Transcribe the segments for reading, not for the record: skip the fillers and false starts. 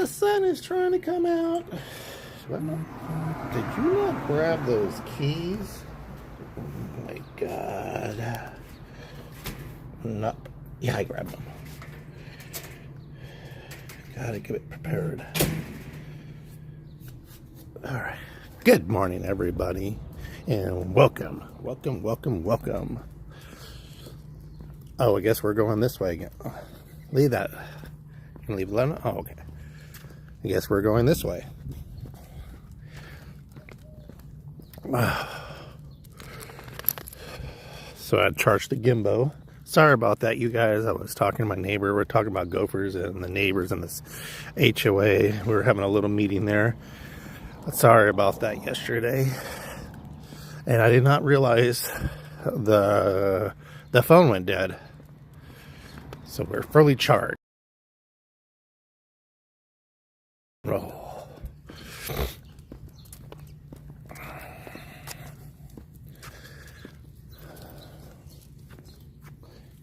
The sun is trying to come out. Did you not grab those keys? Oh my God. No. Yeah, I grabbed them. Gotta get it prepared. Alright. Good morning, everybody. And welcome. Welcome. Oh, I guess we're going this way again. Leave that. You can leave it alone? Oh, okay. I guess we're going this way. So I charged the Gimbo. Sorry about that, you guys. I was talking to my neighbor. We're talking about gophers and the neighbors in this HOA. We were having a little meeting there. Sorry about that yesterday. And I did not realize the phone went dead. So we're fully charged. Roll.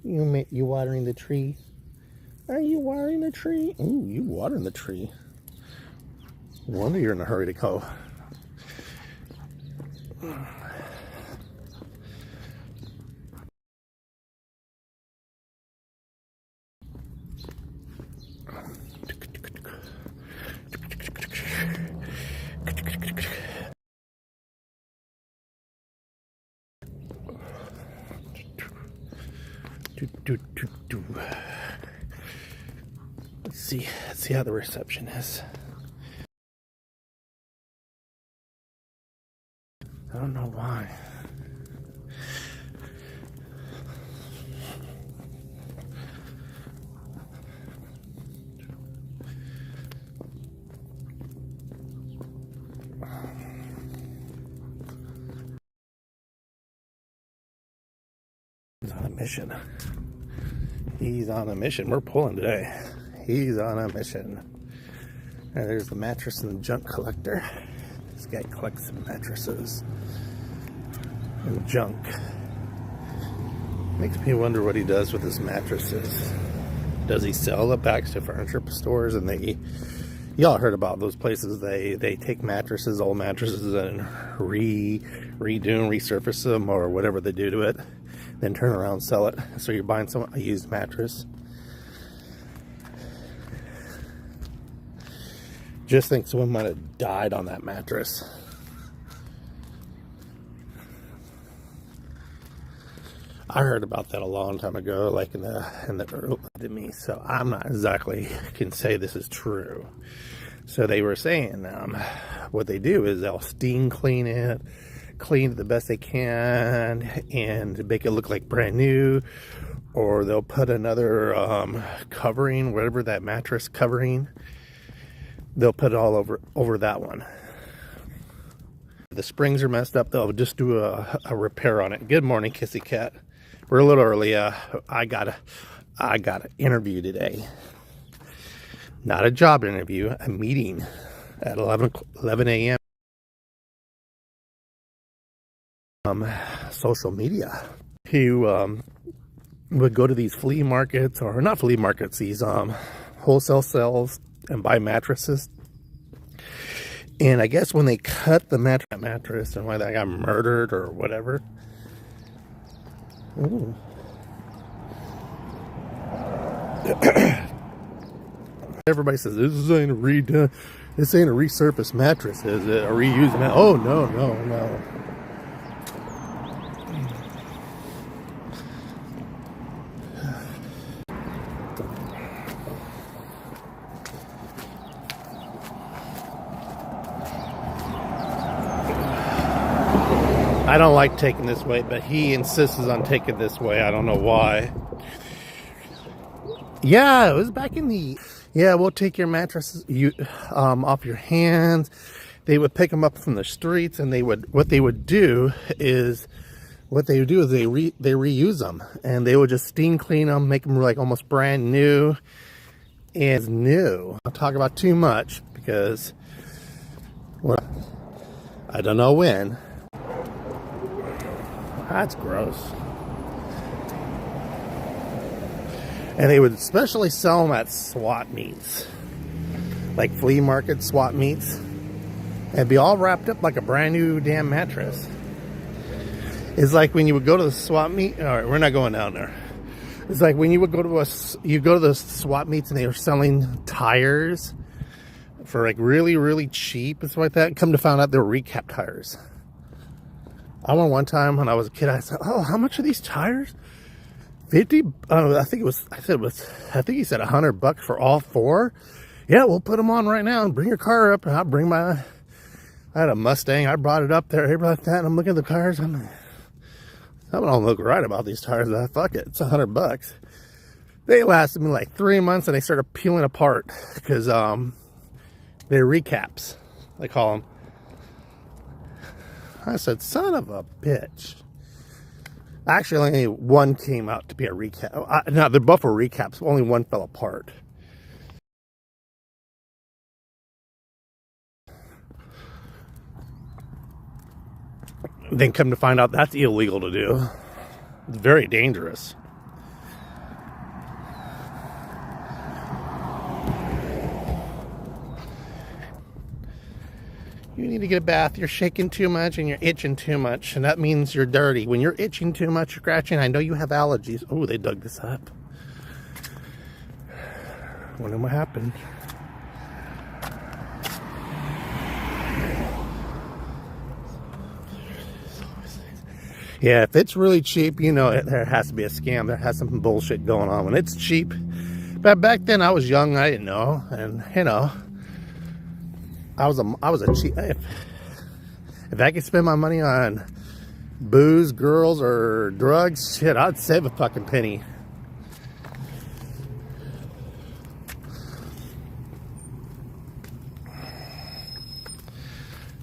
You watering the tree? Are you watering the tree? Ooh, you watering the tree. No wonder you're in a hurry to go. Let's see how the reception is. I don't know why. He's on a mission. He's on a mission. We're pulling today. He's on a mission. And there's the mattress and the junk collector. This guy collects some mattresses and junk. Makes me wonder what he does with his mattresses. Does he sell it back to furniture stores? And y'all heard about those places. They take mattresses, old mattresses, and resurface them or whatever they do to it. Then turn around and sell it. So you're buying a used mattress. Just think someone might have died on that mattress. I heard about that a long time ago, like in the early to me. So I'm not exactly can say this is true. So they were saying what they do is they'll steam clean it. Clean it the best they can and make it look like brand new, or they'll put another covering, whatever that mattress covering, they'll put it all over that one. If the springs are messed up, they'll just do a repair on it. Good morning, Kissy Cat. We're a little early. I got an interview today. Not a job interview, a meeting at 11 a.m. Social media. He would go to these flea markets, or not flea markets, these wholesale sales, and buy mattresses. And I guess when they cut the mattress and why they got murdered or whatever. Ooh. Everybody says this ain't a resurfaced mattress, is it? A reused mattress? Oh no. I don't like taking this way, but he insists on taking this way. I don't know why. Yeah, it was back in the... Yeah, we'll take your mattresses off your hands. They would pick them up from the streets, and what they would do is they reuse them, and they would just steam clean them, make them like almost brand new. And new. I'll talk about too much because I don't know when. That's gross. And they would especially sell them at swap meets. like flea market swap meets. And be all wrapped up like a brand new damn mattress. It's like when you would go to the swap meet. All right, we're not going down there. It's like when you would go to the swap meets and they were selling tires for like really, really cheap and stuff like that. Come to find out they were recap tires. I went one time when I was a kid. I said, "Oh, how much are these tires? 50? I think he said $100 for all 4. Yeah, we'll put them on right now and bring your car up, and I'll bring my." I had a Mustang. I brought it up there, everybody like that, and I'm looking at the tires. I'm like, I don't look right about these tires. Fuck it, it's $100. They lasted me like 3 months, and they started peeling apart because they're recaps, they call them. I said, son of a bitch. Actually, only one came out to be a recap. No, they're both were recaps. Only one fell apart. Then come to find out that's illegal to do. It's very dangerous. You need to get a bath. You're shaking too much and you're itching too much. And that means you're dirty. When you're itching too much, you're scratching. I know you have allergies. Oh, they dug this up. Wonder what happened. Yeah, if it's really cheap, you know, there has to be a scam. There has some bullshit going on when it's cheap. But back then I was young, I didn't know, and you know, I was a cheap. If I could spend my money on booze, girls, or drugs, shit, I'd save a fucking penny.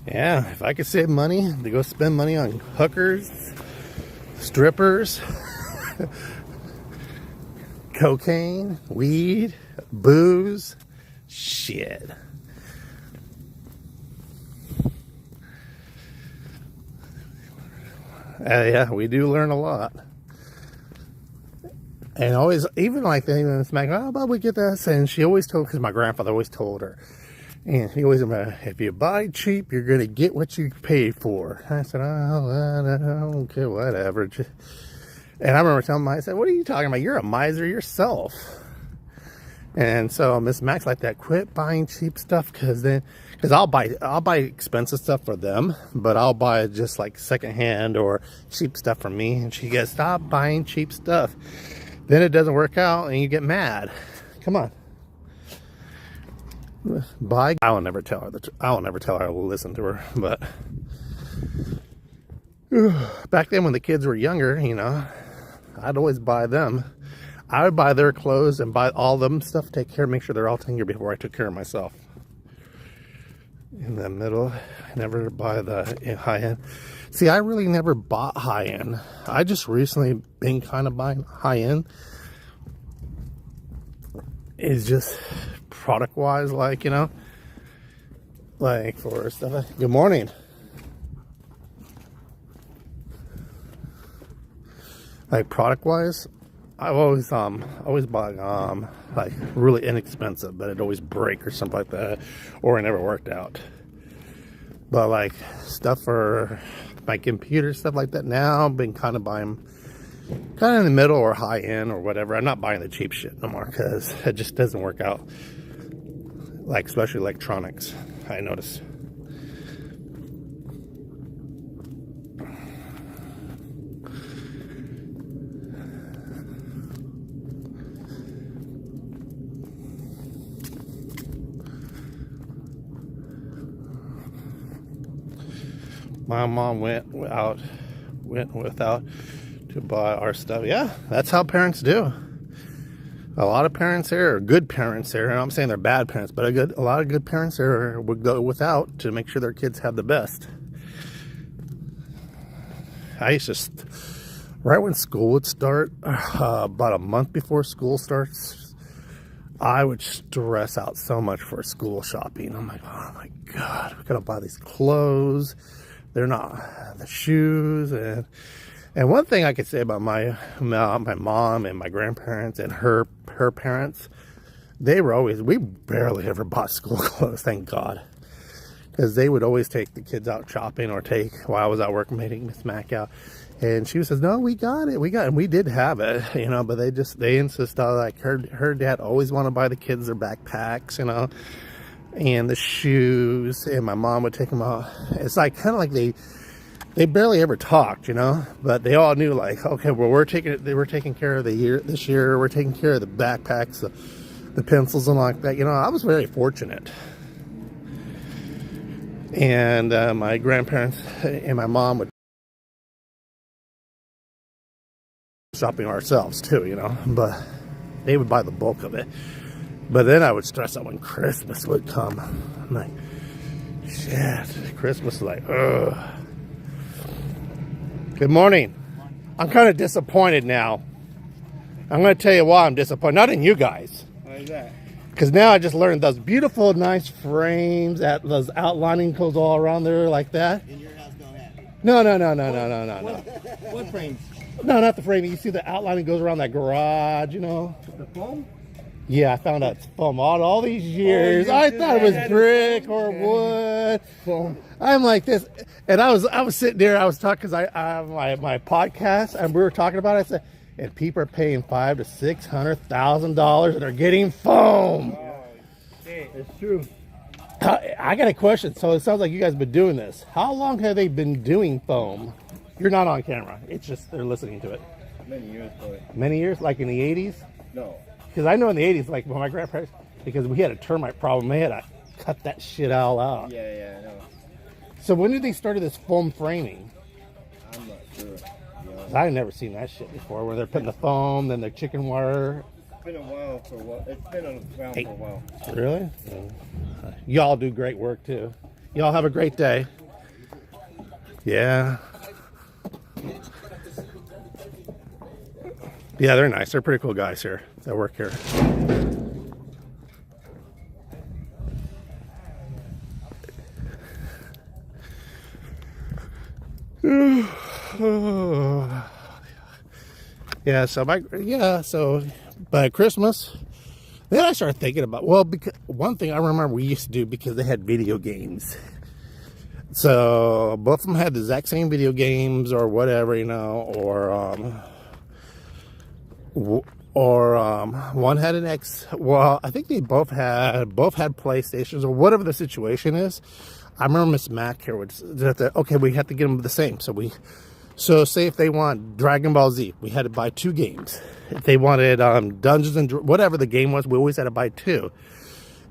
Yeah, if I could save money to go spend money on hookers, strippers, cocaine, weed, booze, shit. Yeah, we do learn a lot. And always, even like even Smack, oh, Bob, we get this. And she always told, because my grandfather always told her, and he always said, if you buy cheap, you're going to get what you pay for. I said, oh, I don't care, whatever. And I remember telling him, I said, what are you talking about? You're a miser yourself. And so Miss Max like that, quit buying cheap stuff, because I'll buy expensive stuff for them, but I'll buy just like secondhand or cheap stuff for me. And she goes, stop buying cheap stuff. Then it doesn't work out and you get mad. Come on. I will never tell her I will listen to her, but back then when the kids were younger, you know, I'd always buy them. I would buy their clothes and buy all them stuff, take care, make sure they're all taken care of before I took care of myself. In the middle, I never buy the high end. See, I really never bought high end. I just recently been kind of buying high end. It's just product wise, like, you know, like for stuff. Good morning. Like product wise, I've always bought like really inexpensive, but it always break or something like that, or it never worked out. But like stuff for my computer, stuff like that, now I've been kind of buying kind of in the middle or high end or whatever. I'm not buying the cheap shit no more because it just doesn't work out. Like especially electronics, I notice. My mom went without to buy our stuff. Yeah, that's how parents do. A lot of parents here are good parents here, and I'm saying they're bad parents, but a lot of good parents here would go without to make sure their kids have the best. I used to, right when school would start, about a month before school starts, I would stress out so much for school shopping. I'm like, oh my God, we gotta buy these clothes. They're not the shoes, and one thing I could say about my mom and my grandparents and her parents, we barely ever bought school clothes, thank God. Because they would always take the kids out shopping, or while I was at work, meeting Miss Mac out. And she says, no, we got it. And we did have it, but they insist on, like, her dad always wanted to buy the kids their backpacks, and the shoes, and my mom would take them out. It's like, kind of like they barely ever talked, but they all knew, like, okay, well, they were taking care of this year, we're taking care of the backpacks, the pencils and like that. I was very fortunate. And my grandparents and my mom would shopping ourselves too, but they would buy the bulk of it. But then I would stress out when Christmas would come. I'm like, shit, Christmas is like, ugh. Good morning. I'm kind of disappointed now. I'm going to tell you why I'm disappointed. Not in you guys. Why is that? Because now I just learned those beautiful, nice frames, those outlining goes all around there like that. In your house don't have it? No. What frames? No, not the frame. You see the outlining goes around that garage, The foam? Yeah, I found out it's foam all these years. I thought it was brick or wood. Foam. I'm like this, and I was sitting there. I was talking because I have my podcast, and we were talking about it. I said, and people are paying $500,000 to $600,000, and they're getting foam. Oh, shit. It's true. I got a question. So it sounds like you guys have been doing this. How long have they been doing foam? You're not on camera. It's just they're listening to it. Many years, boy. Many years, like in the 80s? No. Because I know in the 80s, like when my grandparents, because we had a termite problem, they had to cut that shit all out. Yeah, I know. So when did they start this foam framing? I'm not sure. I've never seen that shit before, where they're putting the foam, then the chicken wire. It's been a while for a while. It's been around for a while. Really? Y'all do great work too. Y'all have a great day. Yeah. Yeah, they're nice. They're pretty cool guys here that work here. So by Christmas, then I started thinking about, because one thing I remember we used to do, because they had video games. So both of them had the exact same video games or whatever, or one had an I think they both had PlayStations or whatever the situation is. I remember Miss Mac here would say, okay, we have to get them the same. So say if they want Dragon Ball Z, we had to buy 2 games. If they wanted Dungeons and whatever the game was, we always had to buy 2.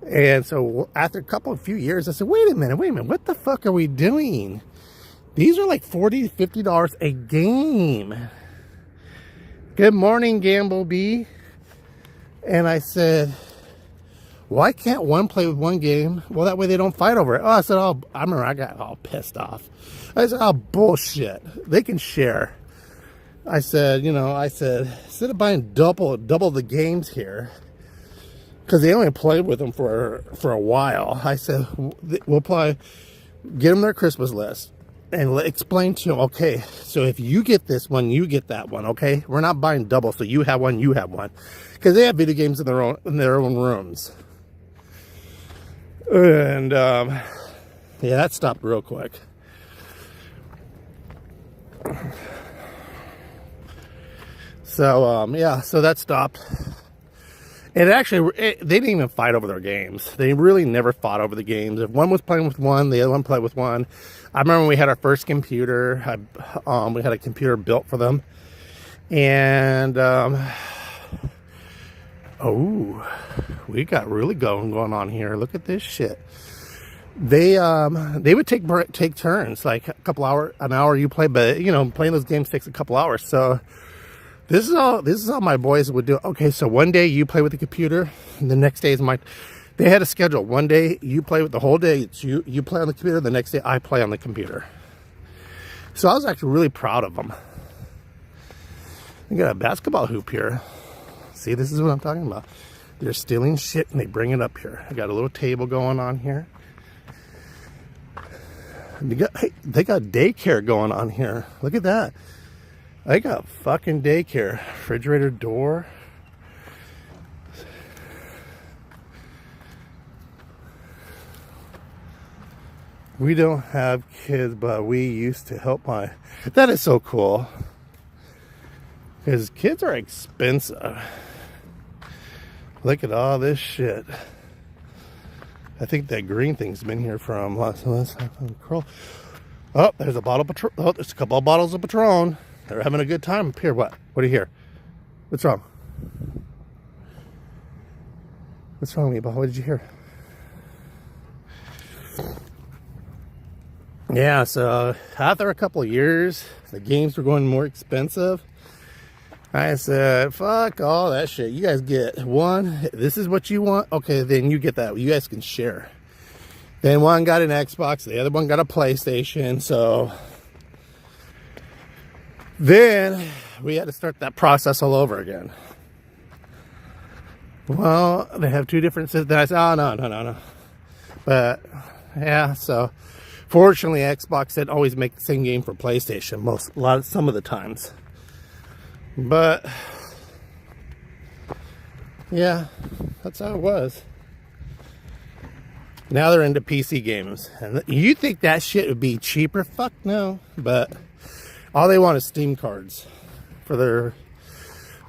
And so after a few years, I said, wait a minute, what the fuck are we doing? These are like $40 to $50 a game. Good morning, Gamble Bee. And I said, why can't one play with one game? Well, that way they don't fight over it. I remember I got all pissed off. I said, bullshit. They can share. I said, instead of buying double the games here, because they only played with them for a while, I said, we'll get them their Christmas list and explain to them, okay, so if you get this one, you get that one, okay? We're not buying double, so you have one, because they have video games in their own rooms. And that stopped real quick. So so that stopped. And they didn't even fight over their games. They really never fought over the games. If one was playing with one, the other one played with one. I remember when we had our first computer, we had a computer built for them. And, we got really going on here. Look at this shit. They would take turns, like an hour you play, but playing those games takes a couple hours. So this is how my boys would do it. Okay, so one day you play with the computer, and the next day is they had a schedule. One day you play with the whole day. It's you play on the computer. The next day I play on the computer. So I was actually really proud of them. They got a basketball hoop here. See, this is what I'm talking about. They're stealing shit and they bring it up here. I got a little table going on here. They got daycare going on here. Look at that. They got fucking daycare. Refrigerator door. We don't have kids, but we used to help my... That is so cool. Because kids are expensive. Look at all this shit. I think that green thing's been here from last time. Oh, there's a bottle of Patron. Oh, there's a couple of bottles of Patron. They're having a good time up here. What? What do you hear? What's wrong? What's wrong, Meatball? What did you hear? Yeah, so after a couple of years, the games were going more expensive. I said, fuck all that shit. You guys get one. This is what you want. Okay, then you get that. You guys can share. Then one got an Xbox. The other one got a PlayStation. So then we had to start that process all over again. Well, they have two different systems. I said, oh, no. But, yeah, so fortunately, Xbox didn't always make the same game for PlayStation. Some of the times. But, yeah, that's how it was. Now they're into PC games. And you think that shit would be cheaper? Fuck no. But all they want is Steam cards for their...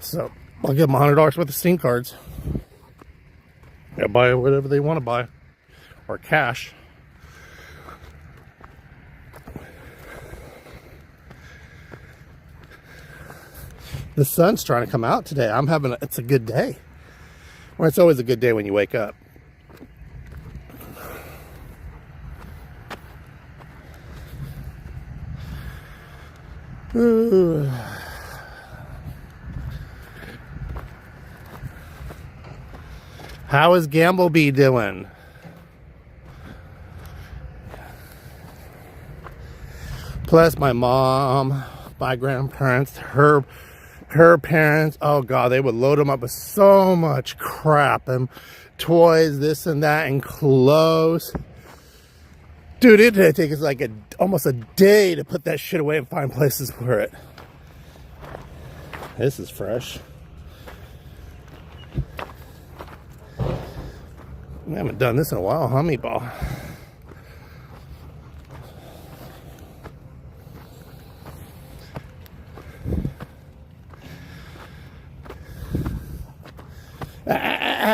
So, I'll give them $100 worth of Steam cards. They'll buy whatever they want to buy. Or cash. The sun's trying to come out today. It's a good day. Well, it's always a good day when you wake up. Ooh. How is Gamblebee doing? Plus my mom, my grandparents, her parents, oh God, they would load them up with so much crap and toys, this and that, and clothes. Dude, it'd take us like almost a day to put that shit away and find places for it. This is fresh. We haven't done this in a while, huh, Meatball?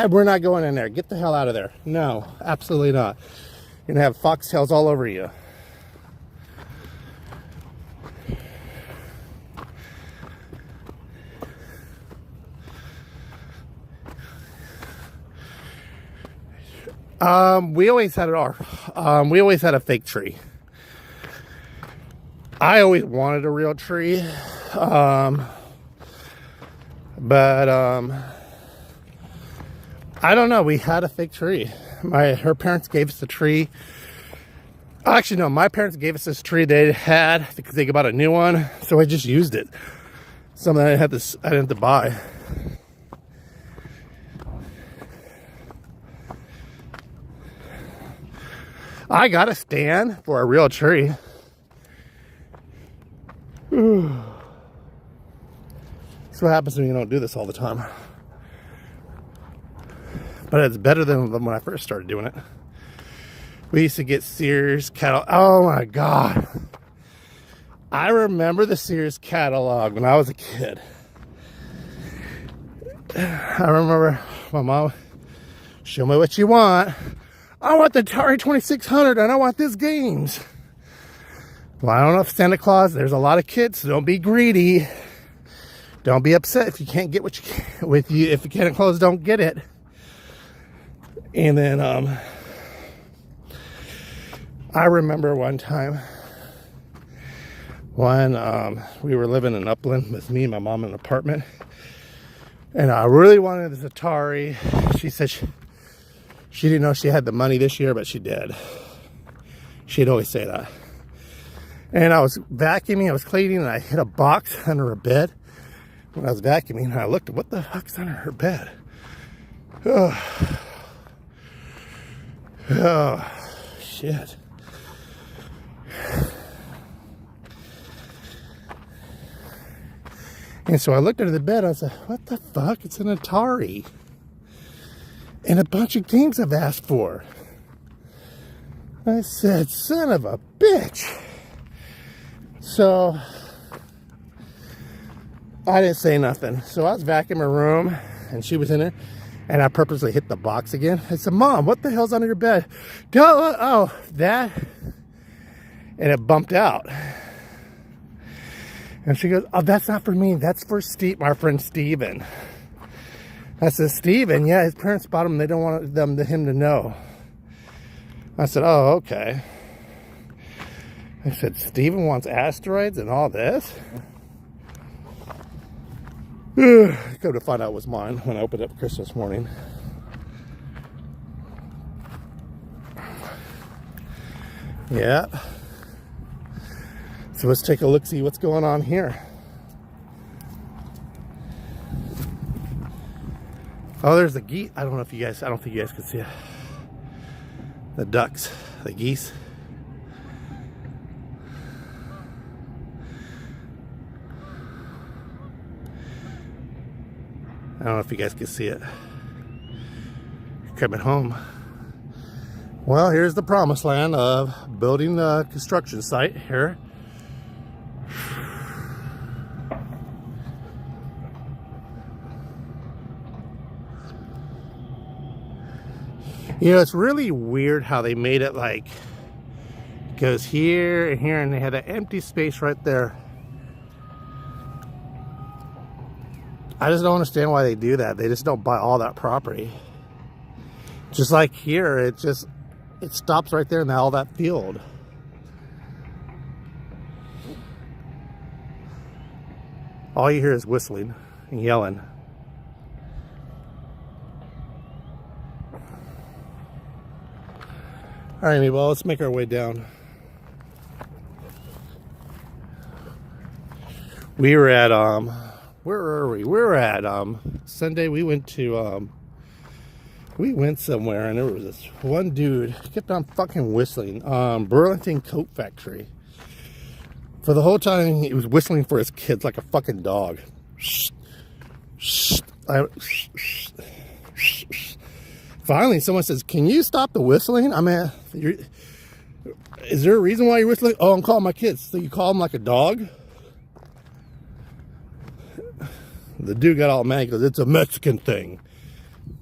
We're not going in there. Get the hell out of there. No, absolutely not. You're gonna have foxtails all over you. We always had a fake tree. I always wanted a real tree. But I don't know. We had a fake tree. Her parents gave us a tree. Actually, no. My parents gave us this tree they had because they bought a new one, so I just used it. Something I didn't have to buy. I got a stand for a real tree. That's what happens when you don't do this all the time. But it's better than when I first started doing it. We used to get Sears catalog. Oh my God. I remember the Sears catalog when I was a kid. I remember my mom, show me what you want. I want the Atari 2600 and I want these games. Well, I don't know if Santa Claus, there's a lot of kids, so don't be greedy. Don't be upset if you can't get what you can with you. If Santa Claus don't get it. And then I remember one time when we were living in Upland with me and my mom in an apartment, and I really wanted this Atari. She said she didn't know she had the money this year, but she did. She'd always say that. And I was vacuuming, I was cleaning, and I hit a box under her bed. When I was vacuuming, and I looked at what the fuck's under her bed. Oh, shit. And so I looked under the bed, I was like, what the fuck? It's an Atari. And a bunch of games I've asked for. I said, son of a bitch. So I didn't say nothing. So I was vacuuming her room and she was in there, and I purposely hit the box again. I said, Mom, what the hell's under your bed? Oh, that. And it bumped out. And she goes, oh, that's not for me. That's for Steve, my friend Steven. I said, Steven? Yeah, his parents bought him. They don't want him to know. I said, oh, okay. I said, Steven wants asteroids and all this? Come to find out it was mine when I opened up Christmas morning. Yeah. So let's take a look, see what's going on here. Oh, there's the geese. I don't think you guys can see it. The ducks, the geese. I don't know if you guys can see it. Coming home. Well, here's the promised land of building a construction site here. You know, it's really weird how they made it like goes here and here, and they had an empty space right there. I just don't understand why they do that. They just don't buy all that property. Just like here, it stops right there in all that field. All you hear is whistling and yelling. All right, well, let's make our way down. We were at where were we? We were at Sunday. We went to we went somewhere, and there was this one dude kept on fucking whistling. Burlington Coat Factory. For the whole time, he was whistling for his kids like a fucking dog. Finally, someone says, "Can you stop the whistling? I mean, is there a reason why you're whistling?" "Oh, I'm calling my kids." "So you call them like a dog?" The dude got all mad because it's a Mexican thing.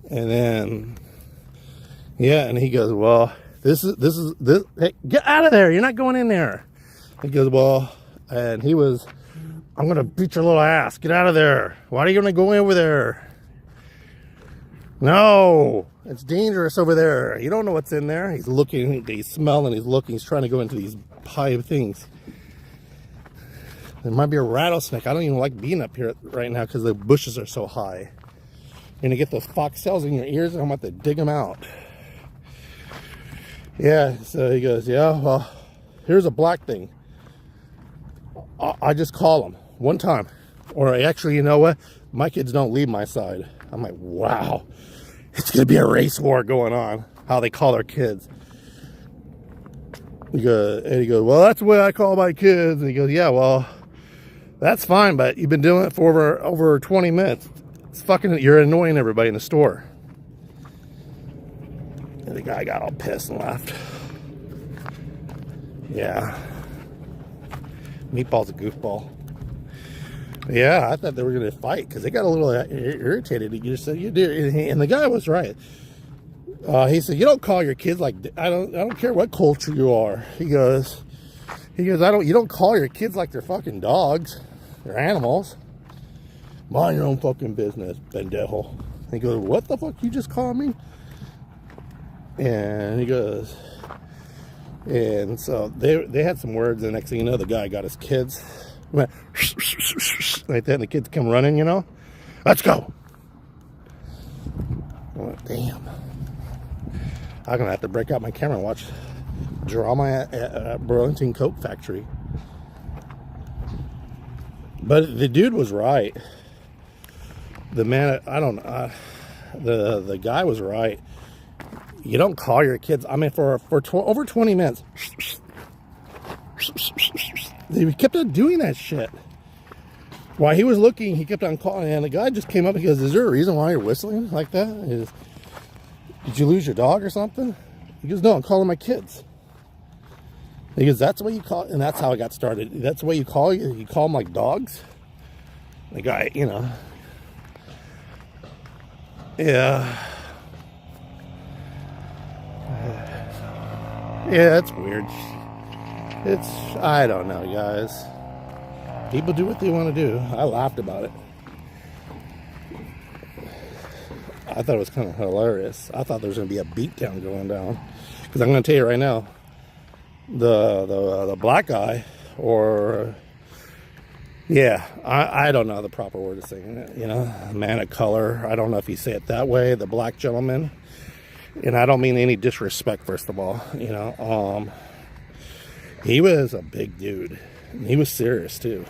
And then, yeah, and he goes, "Well, this is, hey, get out of there. You're not going in there." He goes, "Well," and he was, "I'm going to beat your little ass. Get out of there. Why are you going to go over there?" "No, it's dangerous over there. You don't know what's in there." He's looking, he's smelling, he's looking, he's trying to go into these pipe things. There might be a rattlesnake. I don't even like being up here right now because the bushes are so high. You're going to get those foxtails in your ears, and I'm about to dig them out. Yeah, so he goes, "Yeah, well, here's a black thing. I just call them one time. Or actually, you know what? My kids don't leave my side." I'm like, wow. It's going to be a race war going on. How they call their kids. He goes, "Well, that's the way I call my kids." And he goes, "Yeah, well, that's fine, but you've been doing it for over 20 minutes. It's fucking, you're annoying everybody in the store." And the guy got all pissed and left. Yeah. Meatball's a goofball. Yeah, I thought they were going to fight because they got a little irritated. He just said, "You do," and the guy was right. He said, "You don't call your kids like, I don't care what culture you are." He goes, you don't call your kids like they're fucking dogs. They're animals. Mind your own fucking business, pendejo. He goes, "What the fuck you just called me?" And he goes, and so they had some words, and the next thing you know, the guy got his kids. Went like that, and the kids come running, you know. "Let's go." I went, damn. I'm gonna have to break out my camera and watch drama at Burlington Coat Factory. But the dude was right. The man, I don't know. The guy was right. You don't call your kids. I mean, for over 20 minutes. He kept on doing that shit. While he was looking, he kept on calling, and the guy just came up and goes, "Is there a reason why you're whistling like that? Did you lose your dog or something?" He goes, "No, I'm calling my kids." Because that's what you call, and that's how I got started. That's what you call them like dogs. The guy, you know. Yeah. Yeah, that's weird. I don't know, guys. People do what they want to do. I laughed about it. I thought it was kind of hilarious. I thought there was going to be a beatdown going down. Because I'm going to tell you right now, the black guy, or yeah, I don't know the proper word of saying it, you know, man of color. I don't know if you say it that way, the black gentleman. And I don't mean any disrespect, first of all, you know. He was a big dude. And he was serious too.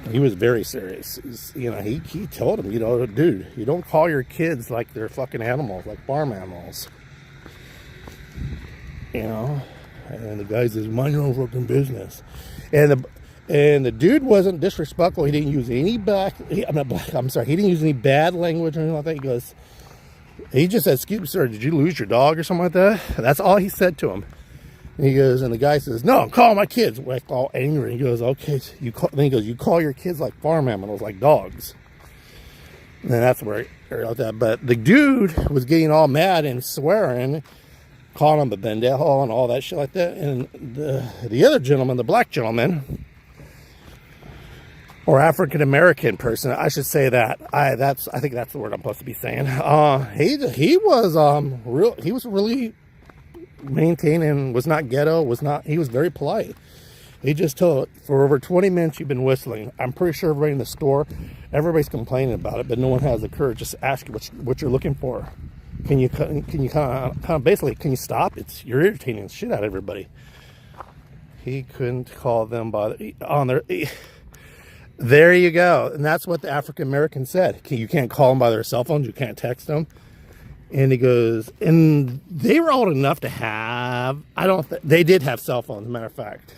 He was very serious. You know, he told him, you know, dude, you don't call your kids like they're fucking animals, like farm animals. You know, and the guy says, mind your own fucking business. And the dude wasn't disrespectful. He didn't use any he didn't use any bad language or anything like that. He goes, he just said, excuse me, sir, did you lose your dog or something like that? That's all he said to him. And he goes, and the guy says, no, I'm calling my kids. Like all angry. He goes, okay. Then he goes, you call your kids like farm animals, like dogs. And that's where I heard about that. But the dude was getting all mad and swearing, calling him a bendejo and all that shit like that. And the other gentleman, the black gentleman, or African American person, I should say that. I think that's the word I'm supposed to be saying. He was really maintaining, was not ghetto, he was very polite. He just told, for over 20 minutes you've been whistling. I'm pretty sure everybody in the store, everybody's complaining about it, but no one has the courage just to ask you what you're looking for. Can you kind of basically, can you stop? You're irritating the shit out of everybody. He couldn't call them on their. There you go, and that's what the African American said. You can't call them by their cell phones. You can't text them. And he goes, and they were old enough to have. They did have cell phones. As a matter of fact,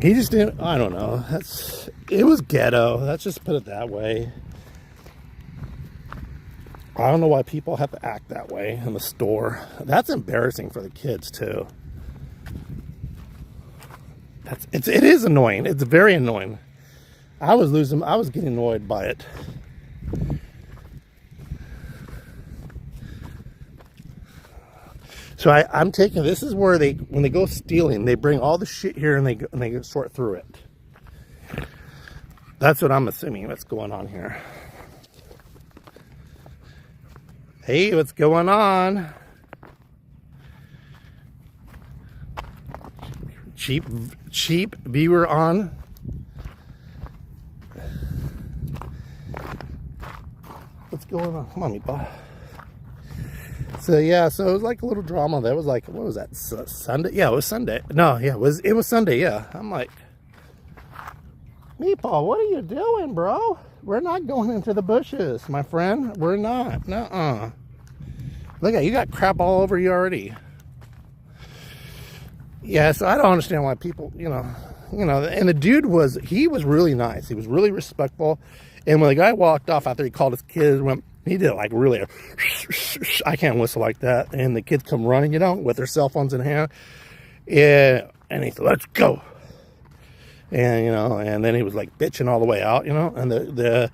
he just didn't. I don't know. It was ghetto. Let's just put it that way. I don't know why people have to act that way in the store. That's embarrassing for the kids too. It is annoying. It's very annoying. I was getting annoyed by it. So I'm taking, this is where when they go stealing, they bring all the shit here and they sort through it. That's what I'm assuming what's going on here. Hey, what's going on? Cheap viewer on. What's going on? Come on, meatball. So yeah, so it was like a little drama. That was like, what was that? Sunday? Yeah, it was Sunday. No, yeah, it was Sunday. Yeah, I'm like, meatball, what are you doing, bro? We're not going into the bushes, my friend. We're not. Nuh-uh. Look at you, got crap all over you already. Yeah, so I don't understand why people, you know, and the dude he was really nice. He was really respectful. And when the guy walked off after he called his kids, he did like really, I can't whistle like that. And the kids come running, you know, with their cell phones in hand. And he said, let's go. And, you know, and then he was like bitching all the way out, you know. And the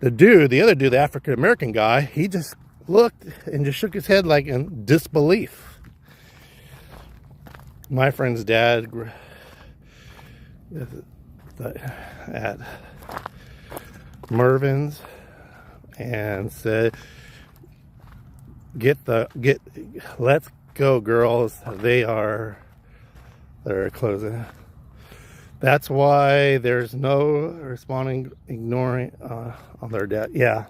other dude, the African-American guy, he just looked and just shook his head like in disbelief. My friend's dad at Mervin's and said, let's go, girls. They're closing. That's why there's no responding, ignoring on their dad. Yeah,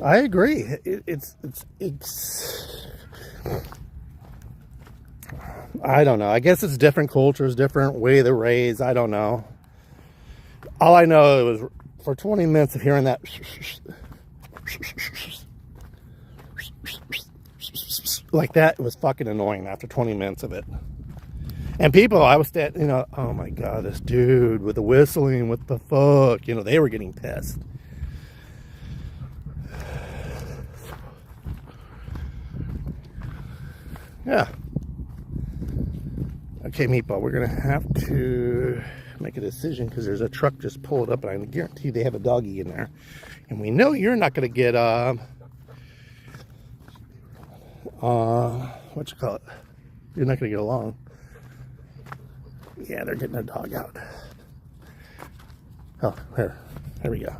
I agree. It's I don't know. I guess it's different cultures, different way they're raised. I don't know. All I know was for 20 minutes of hearing that like that, it was fucking annoying after 20 minutes of it. And people, I was standing, you know, oh my God, this dude with the whistling, what the fuck? You know, they were getting pissed. Yeah. Okay, Meatball, we're gonna have to make a decision because there's a truck just pulled up, and I guarantee they have a doggy in there. And we know you're not gonna get what you call it? You're not gonna get along. Yeah, they're getting their dog out. Oh, here we go.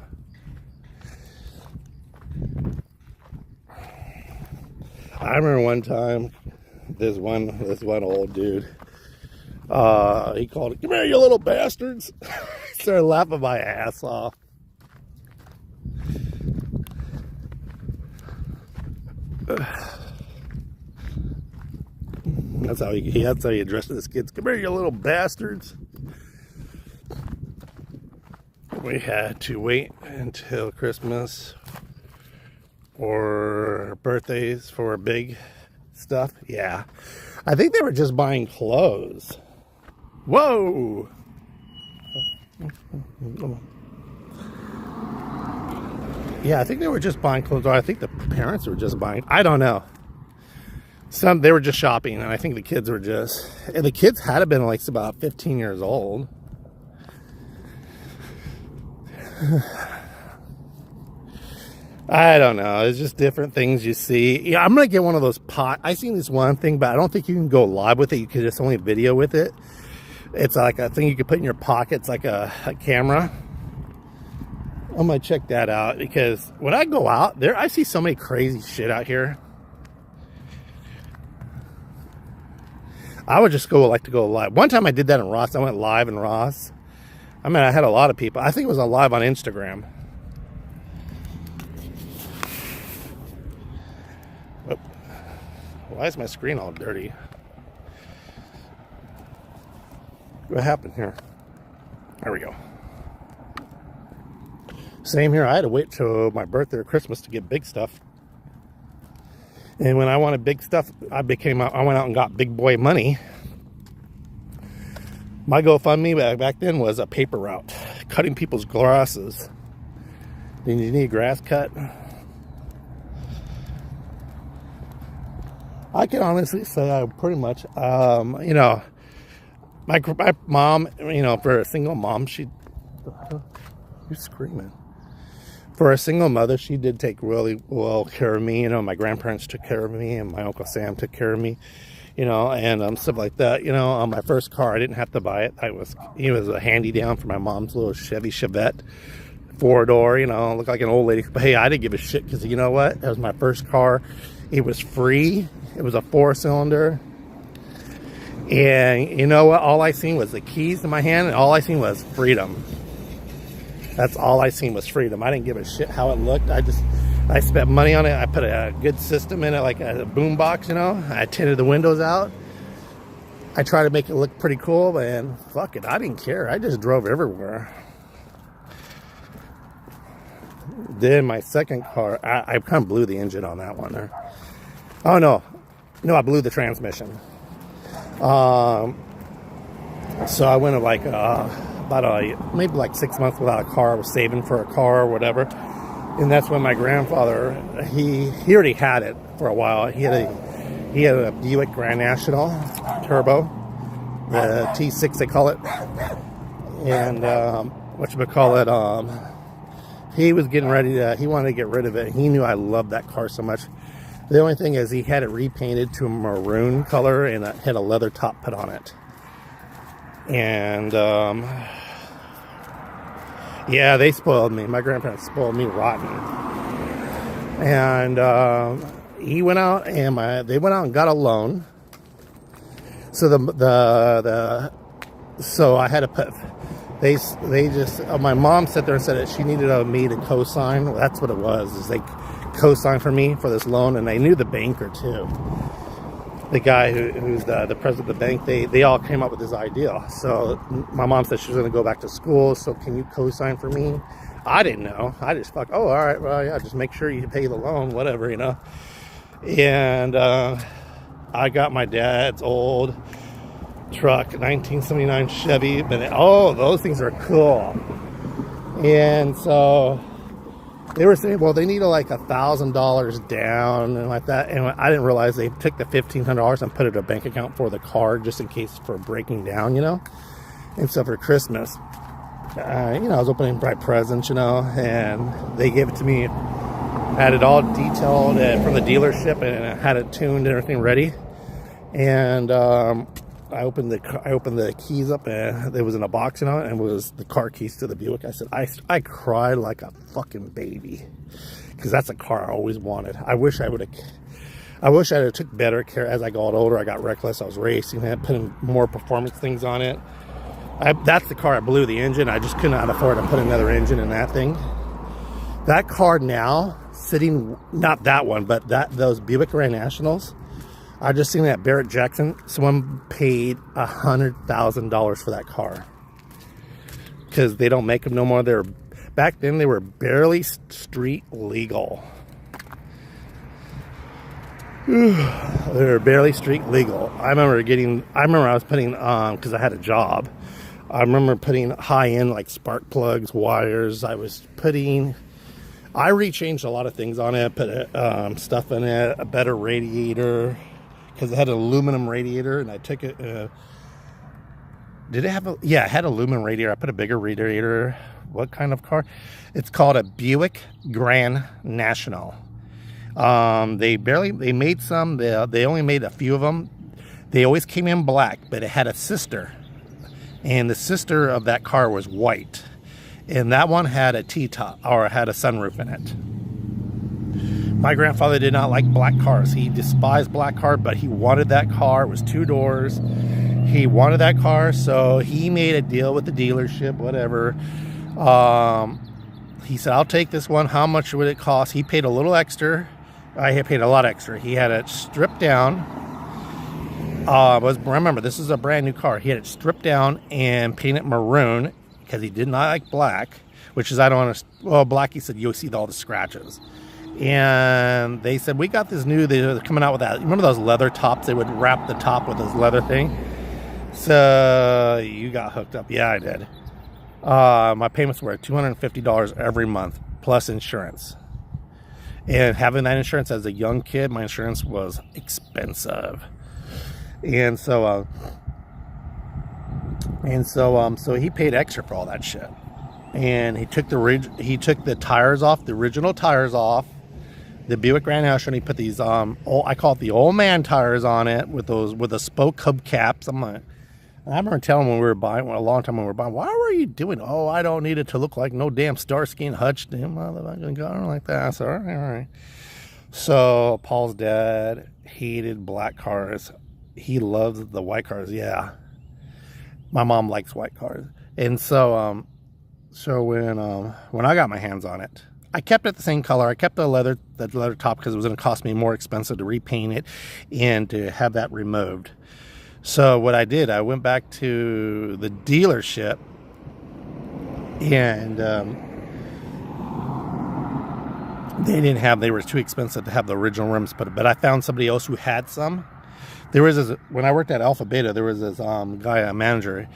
I remember one time, this one old dude, he called it, "Come here, you little bastards." I started laughing my ass off. That's how he addressed his kids. "Come here, you little bastards." We had to wait until Christmas or birthdays for big stuff. Yeah, I think they were just buying clothes. Whoa! Yeah, I think they were just buying clothes, or I think the parents were just buying. I don't know. They were just shopping, and I think the kids were just. And the kids had to been like about 15 years old. I don't know. It's just different things you see. Yeah, I'm gonna get one of those pot. I seen this one thing, but I don't think you can go live with it. You can just only video with it. It's like a thing you can put in your pocket. It's like a camera. I'm gonna check that out because when I go out there, I see so many crazy shit out here. I would just like to go live. One time I did that in Ross. I went live in Ross. I mean, I had a lot of people. I think it was live on Instagram. Oh, why is my screen all dirty? What happened here? There we go. Same here. I had to wait till my birthday or Christmas to get big stuff. And when I wanted big stuff, I went out and got big boy money. My GoFundMe back then was a paper route, cutting people's grasses. Did you need grass cut? I can honestly say I pretty much, you know, my mom, you know, for a single mom, you're screaming. For a single mother, she did take really well care of me. You know, my grandparents took care of me, and my Uncle Sam took care of me. You know, and stuff like that. You know, on my first car, I didn't have to buy it. It was a handy-down for my mom's little Chevy Chevette, 4-door. You know, looked like an old lady. But hey, I didn't give a shit because you know what? That was my first car. It was free. It was a 4-cylinder. And you know what? All I seen was the keys in my hand, and all I seen was freedom. That's all I seen was freedom. I didn't give a shit how it looked. I spent money on it. I put a good system in it, like a boom box, you know. I tinted the windows out. I tried to make it look pretty cool, and fuck it, I didn't care. I just drove everywhere. Then my second car, I kind of blew the engine on that one there. Oh no, I blew the transmission. So I went like maybe like 6 months without a car. I was saving for a car or whatever. And that's when my grandfather, he already had it for a while. He had a Buick Grand National Turbo, the T6 they call it. And he was getting ready he wanted to get rid of it. He knew I loved that car so much. The only thing is he had it repainted to a maroon color and it had a leather top put on it. And yeah, they spoiled me. My grandparents spoiled me rotten. And he went out and they went out and got a loan. So so I had to put. They just my mom sat there and said that she needed me to co-sign. Well, that's what it was. Is they co-signed for me for this loan, and they knew the banker too. The guy who's the president of the bank, they all came up with this idea. So my mom said she was going to go back to school, so can you co-sign for me? I didn't know. I just all right, well, yeah, just make sure you pay the loan, whatever, you know. And I got my dad's old truck, 1979 Chevy, but those things are cool. And so They were saying, well, they needed like $1,000 down and like that. And I didn't realize they took the $1,500 and put it in a bank account for the car just in case for breaking down, you know. And so for Christmas, I was opening bright presents, and they gave it to me. I had it all detailed from the dealership, and I had it tuned and everything ready. And I opened the keys up, and it was in a box, and it was the car keys to the Buick. I said, I cried like a fucking baby, because that's a car I always wanted. I wish I had took better care as I got older. I got reckless. I was racing it, putting more performance things on it. That's the car I blew the engine. I just could not afford to put another engine in that thing. That car now, sitting, not that one, but those Buick Grand Nationals, I just seen that Barrett Jackson, someone paid $100,000 for that car. Because they don't make them no more. Back then, they were barely street legal. They were barely street legal. I remember I was putting, because I had a job. I remember putting high-end, like, spark plugs, wires. I rechanged a lot of things on it, put stuff in it, a better radiator, because it had an aluminum radiator, and I took it, did it have yeah, it had an aluminum radiator. I put a bigger radiator. What kind of car? It's called a Buick Grand National. They made some, they only made a few of them. They always came in black, but it had a sister, and the sister of that car was white. And that one had a T-top, or had a sunroof in it. My grandfather did not like black cars. He despised black cars, but he wanted that car. It was 2 doors. He wanted that car, so he made a deal with the dealership, whatever. He said, I'll take this one. How much would it cost? He paid a little extra. I had paid a lot extra. He had it stripped down. Remember, this is a brand new car. He had it stripped down and painted maroon, because he did not like black, which is, I don't understand. Well, black, he said, you'll see all the scratches. And they said, we got this new, they're coming out with that. Remember those leather tops? They would wrap the top with this leather thing. So you got hooked up. Yeah, I did. My payments were $250 every month, plus insurance. And having that insurance as a young kid, my insurance was expensive. And so he paid extra for all that shit. And he took the tires off, the original tires off, the Buick Grand National, and he put these I call it the old man tires on it with the spoke hubcaps. I remember telling him when we were buying, a long time when we were buying, why were you doing? Oh, I don't need it to look like no damn Starsky and Hutch. Damn motherfucking gun like that. So all right. So Paul's dad hated black cars. He loves the white cars. Yeah. My mom likes white cars. And so when I got my hands on it, I kept it the same color. I kept the leather top because it was going to cost me more expensive to repaint it and to have that removed. So what I did, I went back to the dealership, and they were too expensive to have the original rims, but I found somebody else who had some. When I worked at Alpha Beta, there was this guy, a manager.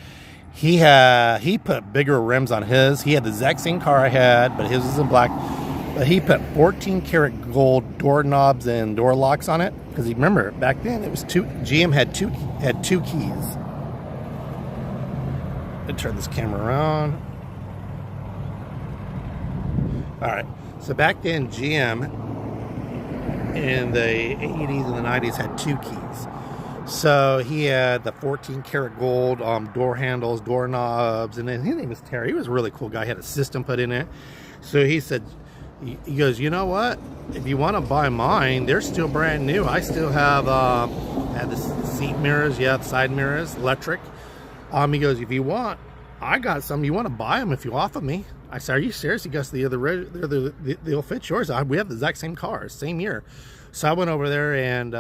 He put bigger rims on his. He had the exact same car I had, but his was in black. But he put 14 karat gold doorknobs and door locks on it. Because you remember, back then, it was GM had two keys. Let's turn this camera around. All right. So back then, GM in the 80s and the 90s had 2 keys. So he had the 14 karat gold door handles, doorknobs, and then his name was Terry. He was a really cool guy. He had a system put in it. So he said, he goes, you know what? If you want to buy mine, they're still brand new. I still have the seat mirrors, the side mirrors, electric. He goes, if you want, I got some. You want to buy them if you offer me? I said, are you serious? He goes, they'll fit yours. We have the exact same cars, same year. So I went over there and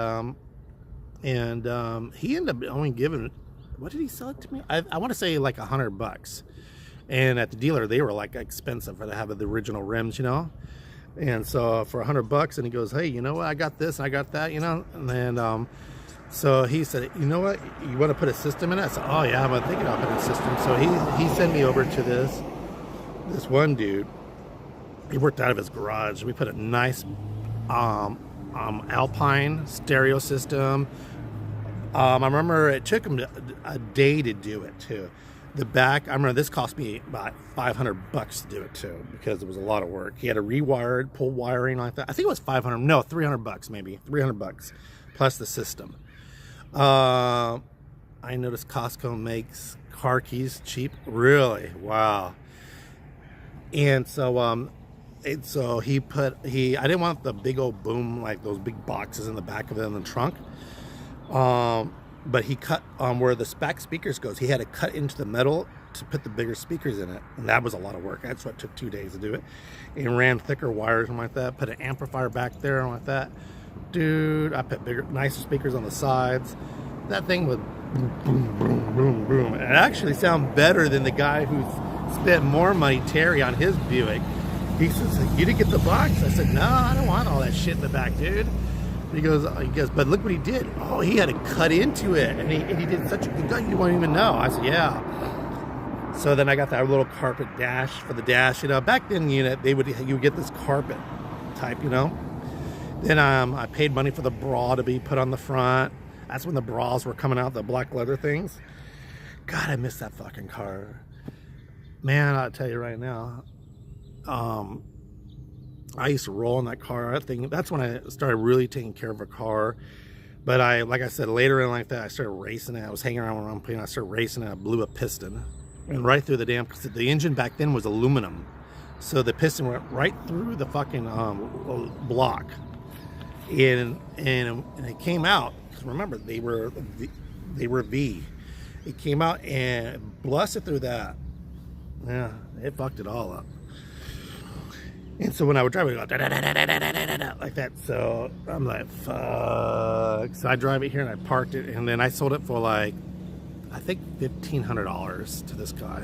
he ended up only giving, what did he sell it to me? I want to say like $100. And at the dealer, they were like expensive for to have the original rims, And so for $100, and he goes, hey, you know what? I got this and I got that, And then so he said, you know what? You want to put a system in it? I said, oh yeah, I'm thinking about putting a system. So he sent me over to this one dude He worked out of his garage. We put a nice Alpine stereo system. I remember it took him a day to do it too. The back, I remember this cost me about $500 to do it too, because it was a lot of work. He had a rewired, pull wiring like that. I think it was $300 maybe, $300 plus the system. I noticed Costco makes car keys cheap. Really? Wow. And so I didn't want the big old boom, like those big boxes in the back of it in the trunk. But he cut where the back speakers goes. He had to cut into the metal to put the bigger speakers in it, and that was a lot of work. That's what took 2 days to do it. And ran thicker wires and like that. Put an amplifier back there and like that. Dude, I put bigger, nicer speakers on the sides. That thing would boom, boom, boom, boom, boom. It actually sounded better than the guy who spent more money, Terry, on his Buick. He says, "You didn't get the box?" I said, "No, I don't want all that shit in the back, dude." He goes, "But look what he did. Oh, he had to cut into it, and he did such a good job, you won't even know." I said, "Yeah." So then I got that little carpet dash for the dash. You know, back then, you would get this carpet type, you know. Then I paid money for the bra to be put on the front. That's when the bras were coming out, the black leather things. God, I miss that fucking car. Man, I'll tell you right now. I used to roll in that car. I think that's when I started really taking care of a car. But like I said, later in like that, I started racing it. I was hanging around when I started racing it. I blew a piston. And right through the damn, because the engine back then was aluminum. So the piston went right through the fucking block. And it came out, because remember, they were V. It came out and blasted through that. Yeah, it fucked it all up. And so when I would drive it, would go like that. So I'm like, fuck. So I drive it here and I parked it, and then I sold it for like, I think $1,500 to this guy.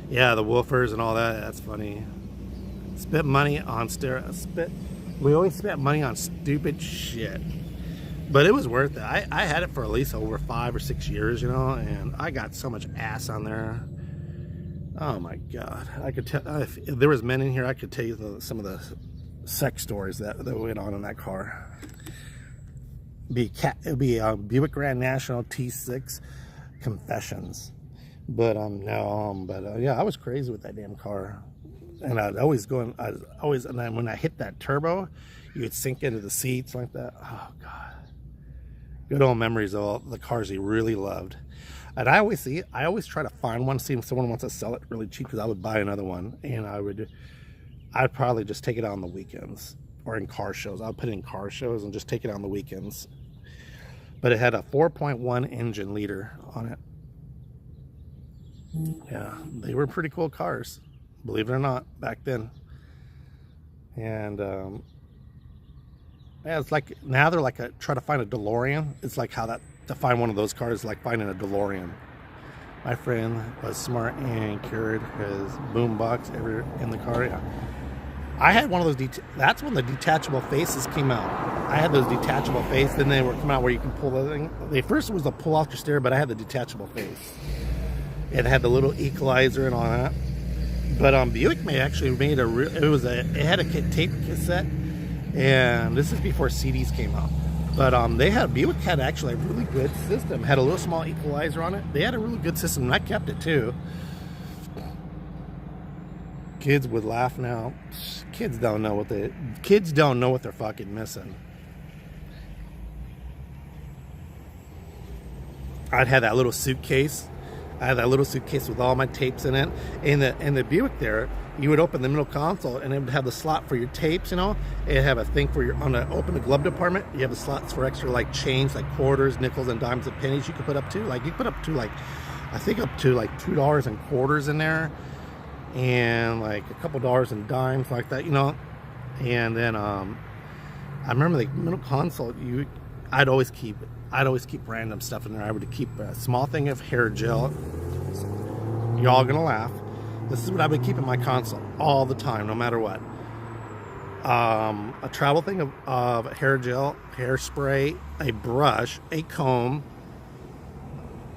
Yeah, the woofers and all that. That's funny. Spent money on we always spent money on stupid shit, but it was worth it. I had it for at least over 5 or 6 years, you know, and I got so much ass on there. Oh my God! I could tell if there was men in here. I could tell you some of the sex stories that went on in that car. It'd be a Buick Grand National T6 Confessions, but yeah, I was crazy with that damn car, and and then when I hit that turbo, you would sink into the seats like that. Oh God, good old memories of all the cars he really loved. And I always try to find one, see if someone wants to sell it really cheap, because I would buy another one, and I'd probably just take it out on the weekends or in car shows. I'll put it in car shows and just take it out on the weekends. But it had a 4.1 engine liter on it. Yeah, they were pretty cool cars, believe it or not, back then. And yeah, it's like now they're like try to find a DeLorean. It's like how that. To find one of those cars, like finding a DeLorean. My friend was smart and cured his boombox in the car. Yeah. I had one of those. That's when the detachable faces came out. I had those detachable faces, then they were coming out where you can pull the thing. The first was the pull off your stereo, but I had the detachable face. It had the little equalizer and all that. But Buick it had a tape cassette, and this is before CDs came out. But Buick had actually a really good system. Had a little small equalizer on it. They had a really good system, and I kept it too. Kids would laugh now. Kids don't know what they're fucking missing. I'd have that little suitcase. I had that little suitcase with all my tapes in it. And the Buick there, you would open the middle console and it would have the slot for your tapes, you know. It'd have a thing for open the glove department. You have the slots for extra like change, like quarters, nickels, and dimes and pennies you could put up to. Like you could put up to like, I think up to like $2 and quarters in there. And like a couple dollars in dimes like that, you know. And then I remember the middle console, I'd always keep random stuff in there. I would keep a small thing of hair gel. Y'all gonna laugh. This is what I would keep in my console all the time, no matter what. A travel thing of hair gel, hairspray, a brush, a comb,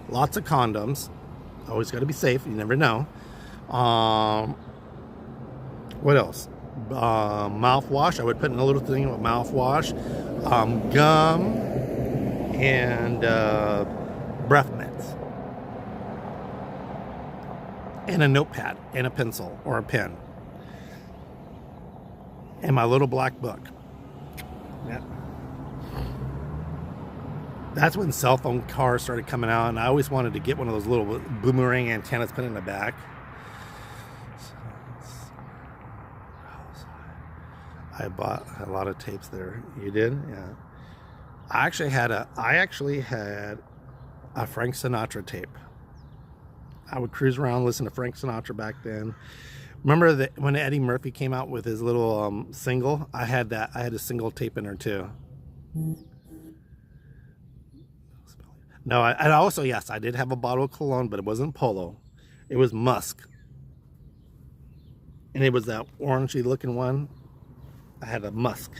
lots of condoms. Always got to be safe. You never know. What else? mouthwash. I would put in a little thing with mouthwash, gum, and breath mints, and a notepad, and a pencil or a pen, and my little black book. Yeah. That's when cell phone cars started coming out, and I always wanted to get one of those little boomerang antennas put in the back. I bought a lot of tapes there. You did? Yeah. I actually had a Frank Sinatra tape. I would cruise around, listen to Frank Sinatra back then. Remember that when Eddie Murphy came out with his little single? I had that. I had a single tape in there too. No, I also, yes, I did have a bottle of cologne, but it wasn't Polo. It was Musk. And it was that orangey looking one. I had a Musk.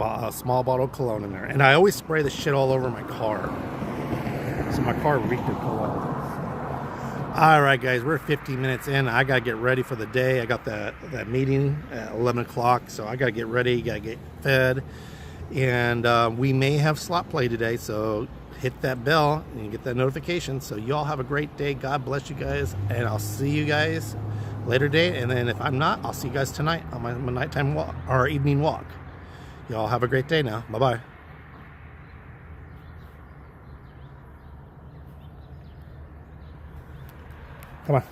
A small bottle of cologne in there. And I always spray the shit all over my car. So my car reeked of cologne. Alright guys, we're 15 minutes in. I gotta get ready for the day. I got that meeting at 11 o'clock. So I gotta get ready, gotta get fed. And we may have slot play today, so hit that bell and get that notification. So y'all have a great day. God bless you guys, and I'll see you guys later date. And then if I'm not, I'll see you guys tonight on my nighttime walk or evening walk. Y'all have a great day now. Bye bye. Come on.